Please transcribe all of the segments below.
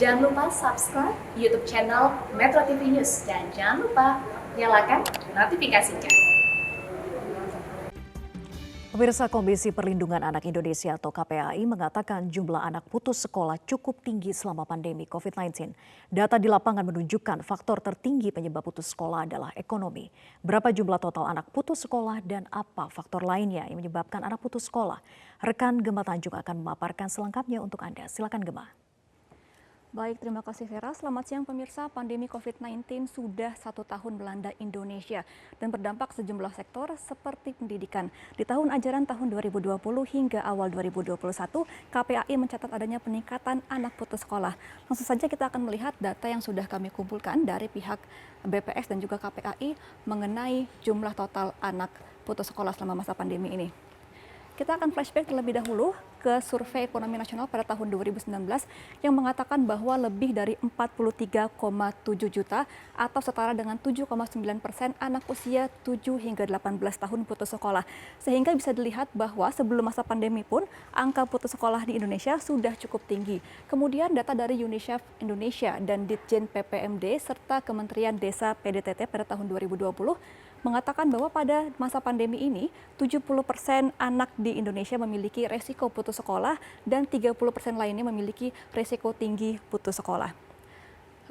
Jangan lupa subscribe YouTube channel Metro TV News dan jangan lupa nyalakan notifikasinya. Pemirsa, Komisi Perlindungan Anak Indonesia atau KPAI mengatakan jumlah anak putus sekolah cukup tinggi selama pandemi COVID-19. Data di lapangan menunjukkan faktor tertinggi penyebab putus sekolah adalah ekonomi. Berapa jumlah total anak putus sekolah dan apa faktor lainnya yang menyebabkan anak putus sekolah? Rekan Gemma Tanjung akan memaparkan selengkapnya untuk Anda. Silakan Gemma. Baik, terima kasih Vera. Selamat siang pemirsa. Pandemi COVID-19 sudah 1 tahun melanda Indonesia dan berdampak sejumlah sektor seperti pendidikan. Di tahun ajaran tahun 2020 hingga awal 2021, KPAI mencatat adanya peningkatan anak putus sekolah. Langsung saja kita akan melihat data yang sudah kami kumpulkan dari pihak BPS dan juga KPAI mengenai jumlah total anak putus sekolah selama masa pandemi ini. Kita akan flashback terlebih dahulu ke Survei Ekonomi Nasional pada tahun 2019 yang mengatakan bahwa lebih dari 43,7 juta atau setara dengan 7,9% anak usia 7 hingga 18 tahun putus sekolah. Sehingga bisa dilihat bahwa sebelum masa pandemi pun angka putus sekolah di Indonesia sudah cukup tinggi. Kemudian data dari UNICEF Indonesia dan Ditjen PPMD serta Kementerian Desa PDTT pada tahun 2020 mengatakan bahwa pada masa pandemi ini 70% anak di Indonesia memiliki resiko putus sekolah dan 30% lainnya memiliki resiko tinggi putus sekolah.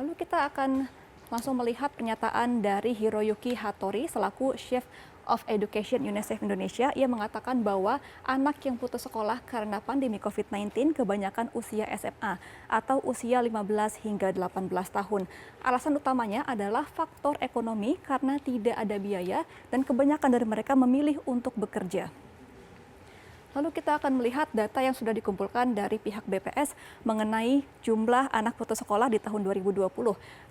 Lalu kita akan langsung melihat pernyataan dari Hiroyuki Hattori selaku Chief of Education UNICEF Indonesia. Ia mengatakan bahwa anak yang putus sekolah karena pandemi COVID-19 kebanyakan usia SMA atau usia 15 hingga 18 tahun. Alasan utamanya adalah faktor ekonomi karena tidak ada biaya dan kebanyakan dari mereka memilih untuk bekerja. Lalu kita akan melihat data yang sudah dikumpulkan dari pihak BPS mengenai jumlah anak putus sekolah di tahun 2020.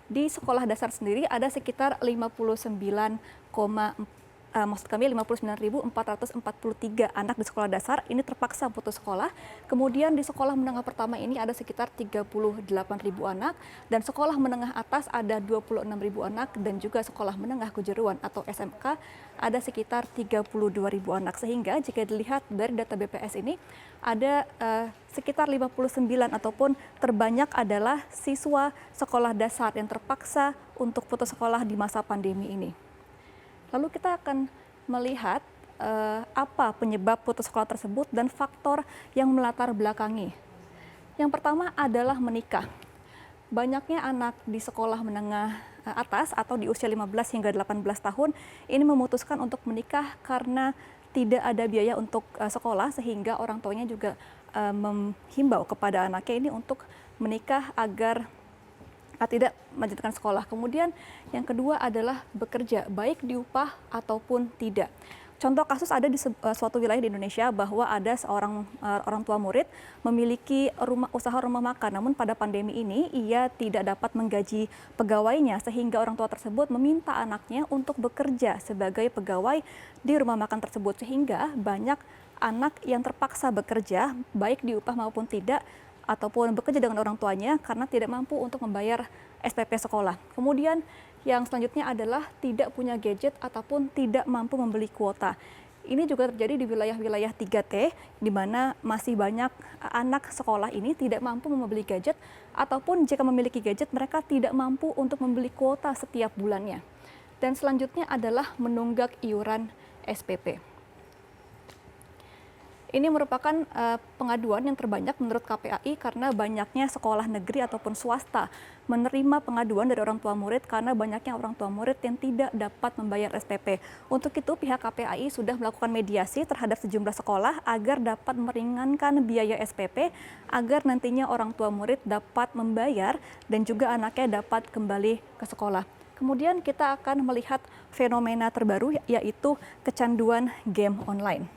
Di sekolah dasar sendiri ada sekitar 59.443 anak di sekolah dasar ini terpaksa putus sekolah. Kemudian di sekolah menengah pertama ini ada sekitar 38.000 anak dan sekolah menengah atas ada 26.000 anak dan juga sekolah menengah kejuruan atau SMK ada sekitar 32.000 anak. Sehingga jika dilihat dari data BPS ini ada sekitar 59 ataupun terbanyak adalah siswa sekolah dasar yang terpaksa untuk putus sekolah di masa pandemi ini. Lalu kita akan melihat apa penyebab putus sekolah tersebut dan faktor yang melatar belakangi. Yang pertama adalah menikah. Banyaknya anak di sekolah menengah atas atau di usia 15 hingga 18 tahun ini memutuskan untuk menikah karena tidak ada biaya untuk sekolah sehingga orang tuanya juga menghimbau kepada anaknya ini untuk menikah agar tidak melanjutkan sekolah. Kemudian yang kedua adalah bekerja, baik diupah ataupun tidak. Contoh kasus ada di suatu wilayah di Indonesia bahwa ada seorang orang tua murid memiliki usaha rumah makan, namun pada pandemi ini ia tidak dapat menggaji pegawainya sehingga orang tua tersebut meminta anaknya untuk bekerja sebagai pegawai di rumah makan tersebut sehingga banyak anak yang terpaksa bekerja baik diupah maupun tidak ataupun bekerja dengan orang tuanya karena tidak mampu untuk membayar SPP sekolah. Kemudian yang selanjutnya adalah tidak punya gadget ataupun tidak mampu membeli kuota. Ini juga terjadi di wilayah-wilayah 3T, di mana masih banyak anak sekolah ini tidak mampu membeli gadget, ataupun jika memiliki gadget mereka tidak mampu untuk membeli kuota setiap bulannya. Dan selanjutnya adalah menunggak iuran SPP. Ini merupakan pengaduan yang terbanyak menurut KPAI karena banyaknya sekolah negeri ataupun swasta menerima pengaduan dari orang tua murid karena banyaknya orang tua murid yang tidak dapat membayar SPP. Untuk itu pihak KPAI sudah melakukan mediasi terhadap sejumlah sekolah agar dapat meringankan biaya SPP agar nantinya orang tua murid dapat membayar dan juga anaknya dapat kembali ke sekolah. Kemudian kita akan melihat fenomena terbaru yaitu kecanduan game online.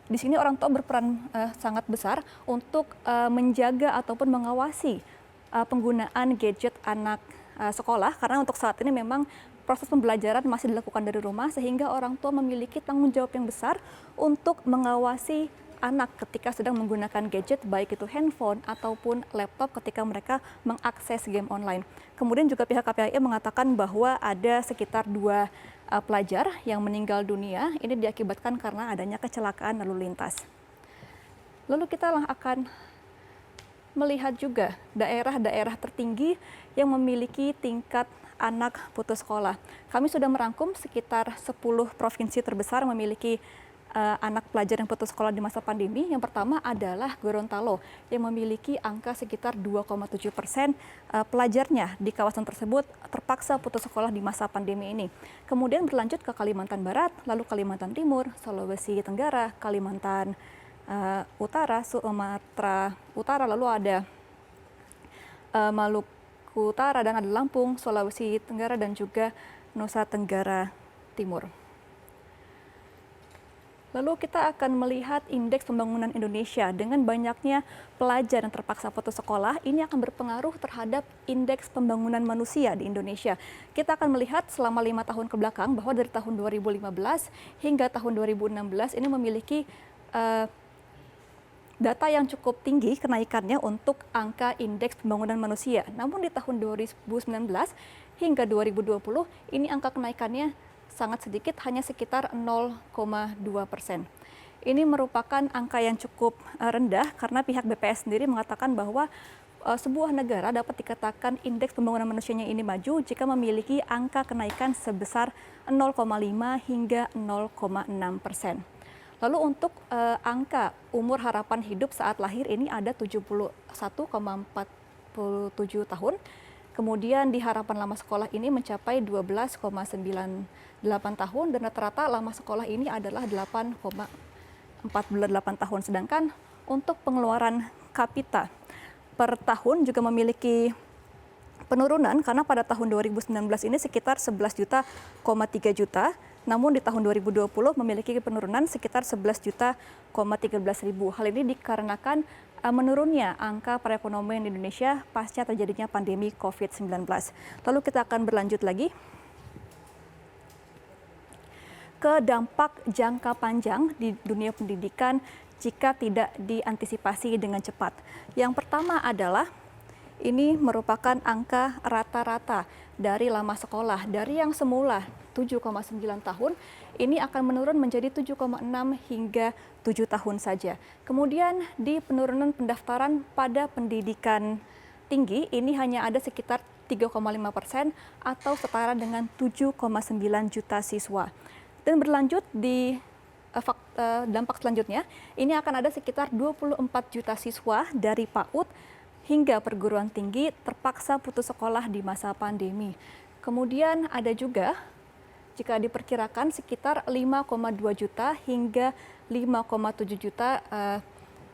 Di sini orang tua berperan sangat besar untuk menjaga ataupun mengawasi penggunaan gadget anak sekolah karena untuk saat ini memang proses pembelajaran masih dilakukan dari rumah sehingga orang tua memiliki tanggung jawab yang besar untuk mengawasi anak ketika sedang menggunakan gadget baik itu handphone ataupun laptop ketika mereka mengakses game online. Kemudian juga pihak KPAI mengatakan bahwa ada sekitar 2 pelajar yang meninggal dunia ini diakibatkan karena adanya kecelakaan lalu lintas. Lalu kita akan melihat juga daerah-daerah tertinggi yang memiliki tingkat anak putus sekolah. Kami sudah merangkum sekitar 10 provinsi terbesar memiliki anak pelajar yang putus sekolah di masa pandemi. Yang pertama adalah Gorontalo yang memiliki angka sekitar 2,7% pelajarnya di kawasan tersebut terpaksa putus sekolah di masa pandemi ini. Kemudian berlanjut ke Kalimantan Barat, lalu Kalimantan Timur, Sulawesi Tenggara, Kalimantan Utara, Sumatera Utara, lalu ada Maluku Utara dan ada Lampung, Sulawesi Tenggara dan juga Nusa Tenggara Timur. Lalu kita akan melihat indeks pembangunan Indonesia. Dengan banyaknya pelajar yang terpaksa putus sekolah, ini akan berpengaruh terhadap indeks pembangunan manusia di Indonesia. Kita akan melihat selama 5 tahun ke belakang bahwa dari tahun 2015 hingga tahun 2016 ini memiliki data yang cukup tinggi kenaikannya untuk angka indeks pembangunan manusia. Namun di tahun 2019 hingga 2020 ini angka kenaikannya sangat sedikit, hanya sekitar 0,2%. Ini merupakan angka yang cukup rendah karena pihak BPS sendiri mengatakan bahwa sebuah negara dapat dikatakan indeks pembangunan manusianya ini maju jika memiliki angka kenaikan sebesar 0,5 hingga 0,6%. Lalu untuk angka umur harapan hidup saat lahir ini ada 71,47 tahun. Kemudian di harapan lama sekolah ini mencapai 12,98 tahun dan rata-rata lama sekolah ini adalah 8,48 tahun. Sedangkan untuk pengeluaran kapita per tahun juga memiliki penurunan karena pada tahun 2019 ini sekitar 11,3 juta. Namun di tahun 2020 memiliki penurunan sekitar 11,13 ribu. Hal ini dikarenakan menurunnya angka perekonomian di Indonesia pasca terjadinya pandemi COVID-19. Lalu kita akan berlanjut lagi ke dampak jangka panjang di dunia pendidikan jika tidak diantisipasi dengan cepat. Yang pertama adalah ini merupakan angka rata-rata dari lama sekolah. Dari yang semula 7,9 tahun, ini akan menurun menjadi 7,6 hingga 7 tahun saja. Kemudian di penurunan pendaftaran pada pendidikan tinggi, ini hanya ada sekitar 3,5% atau setara dengan 7,9 juta siswa. Dan berlanjut di dampak selanjutnya, ini akan ada sekitar 24 juta siswa dari PAUD hingga perguruan tinggi terpaksa putus sekolah di masa pandemi. Kemudian ada juga, jika diperkirakan sekitar 5,2 juta hingga 5,7 juta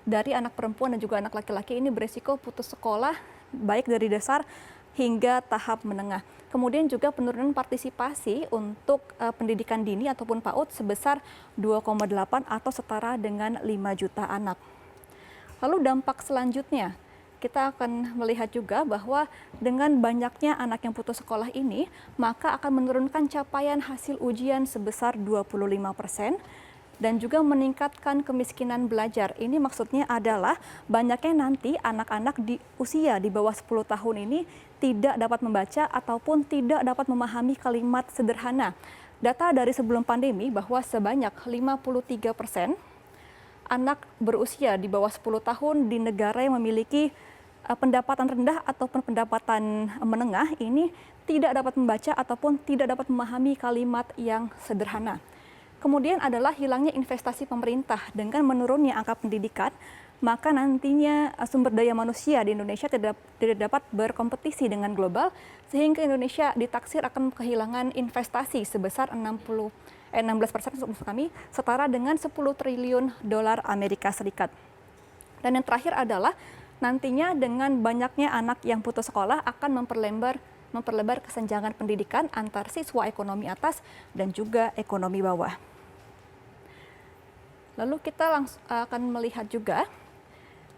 dari anak perempuan dan juga anak laki-laki ini berisiko putus sekolah, baik dari dasar hingga tahap menengah. Kemudian juga penurunan partisipasi untuk pendidikan dini ataupun PAUD sebesar 2,8 atau setara dengan 5 juta anak. Lalu dampak selanjutnya, kita akan melihat juga bahwa dengan banyaknya anak yang putus sekolah ini, maka akan menurunkan capaian hasil ujian sebesar 25% dan juga meningkatkan kemiskinan belajar. Ini maksudnya adalah banyaknya nanti anak-anak di usia di bawah 10 tahun ini tidak dapat membaca ataupun tidak dapat memahami kalimat sederhana. Data dari sebelum pandemi bahwa sebanyak 53% anak berusia di bawah 10 tahun di negara yang memiliki pendapatan rendah ataupun pendapatan menengah ini tidak dapat membaca ataupun tidak dapat memahami kalimat yang sederhana. Kemudian adalah hilangnya investasi pemerintah. Dengan menurunnya angka pendidikan, maka nantinya sumber daya manusia di Indonesia tidak dapat berkompetisi dengan global, sehingga Indonesia ditaksir akan kehilangan investasi sebesar 16% maksud kami, setara dengan 10 triliun dolar Amerika Serikat. Dan yang terakhir adalah nantinya dengan banyaknya anak yang putus sekolah akan memperlebar kesenjangan pendidikan antar siswa ekonomi atas dan juga ekonomi bawah. Lalu kita langsung akan melihat juga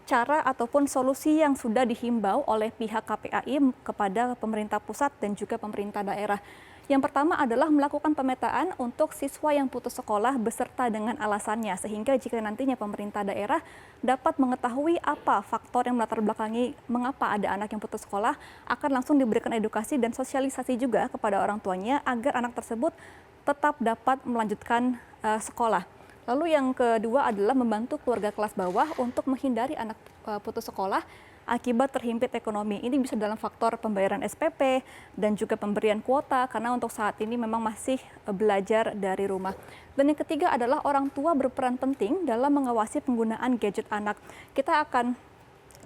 cara ataupun solusi yang sudah dihimbau oleh pihak KPAI kepada pemerintah pusat dan juga pemerintah daerah. Yang pertama adalah melakukan pemetaan untuk siswa yang putus sekolah beserta dengan alasannya, sehingga jika nantinya pemerintah daerah dapat mengetahui apa faktor yang melatar belakangi mengapa ada anak yang putus sekolah, akan langsung diberikan edukasi dan sosialisasi juga kepada orang tuanya agar anak tersebut tetap dapat melanjutkan sekolah. Lalu yang kedua adalah membantu keluarga kelas bawah untuk menghindari anak putus sekolah akibat terhimpit ekonomi. Ini bisa dalam faktor pembayaran SPP dan juga pemberian kuota karena untuk saat ini memang masih belajar dari rumah. Dan yang ketiga adalah orang tua berperan penting dalam mengawasi penggunaan gadget anak. Kita akan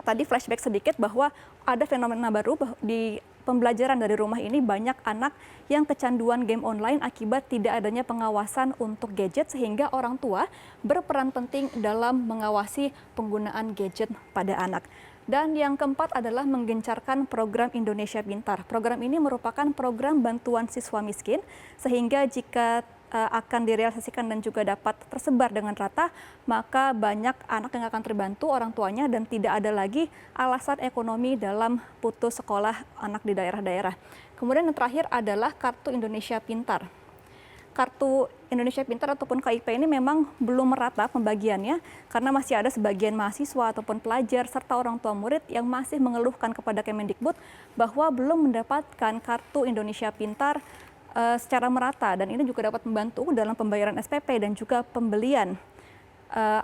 tadi flashback sedikit bahwa ada fenomena baru di pembelajaran dari rumah ini, banyak anak yang kecanduan game online akibat tidak adanya pengawasan untuk gadget, sehingga orang tua berperan penting dalam mengawasi penggunaan gadget pada anak. Dan yang keempat adalah menggencarkan program Indonesia Pintar. Program ini merupakan program bantuan siswa miskin, sehingga jika akan direalisasikan dan juga dapat tersebar dengan rata, maka banyak anak yang akan terbantu orang tuanya dan tidak ada lagi alasan ekonomi dalam putus sekolah anak di daerah-daerah. Kemudian yang terakhir adalah Kartu Indonesia Pintar. Kartu Indonesia Pintar ataupun KIP ini memang belum merata pembagiannya karena masih ada sebagian mahasiswa ataupun pelajar serta orang tua murid yang masih mengeluhkan kepada Kemendikbud bahwa belum mendapatkan Kartu Indonesia Pintar secara merata, dan ini juga dapat membantu dalam pembayaran SPP dan juga pembelian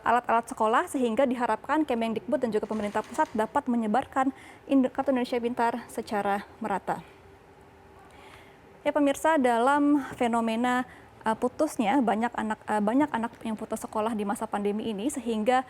alat-alat sekolah, sehingga diharapkan Kemendikbud dan juga pemerintah pusat dapat menyebarkan Kartu Indonesia Pintar secara merata. Ya pemirsa, dalam fenomena putusnya banyak anak yang putus sekolah di masa pandemi ini, sehingga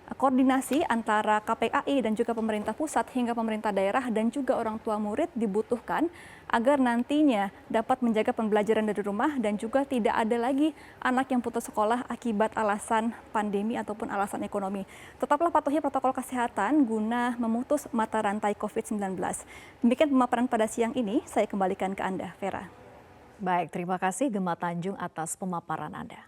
koordinasi antara KPAI dan juga pemerintah pusat hingga pemerintah daerah dan juga orang tua murid dibutuhkan agar nantinya dapat menjaga pembelajaran dari rumah dan juga tidak ada lagi anak yang putus sekolah akibat alasan pandemi ataupun alasan ekonomi. Tetaplah patuhi protokol kesehatan guna memutus mata rantai COVID-19. Demikian pemaparan pada siang ini, saya kembalikan ke Anda, Vera. Baik, terima kasih Gemma Tanjung atas pemaparan Anda.